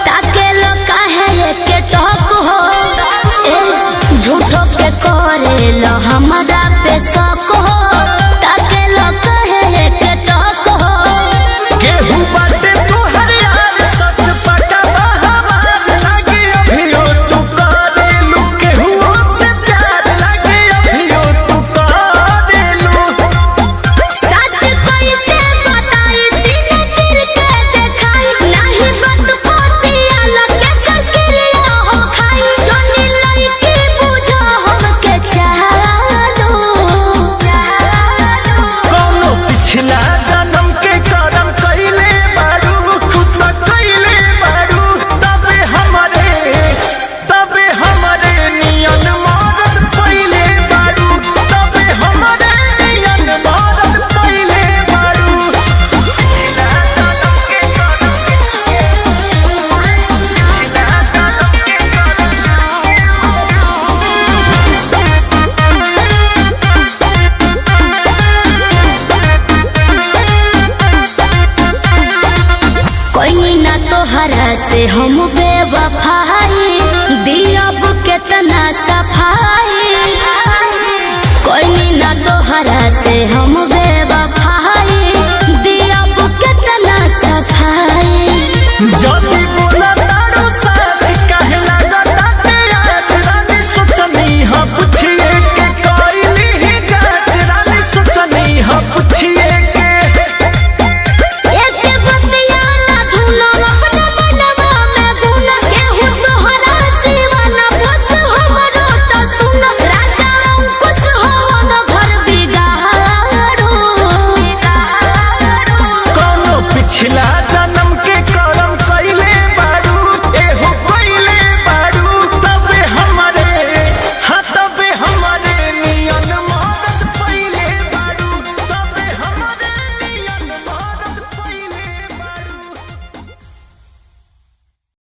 ताके लो काहे के टोक हो। झूठो के करे लो हमारा पे शौक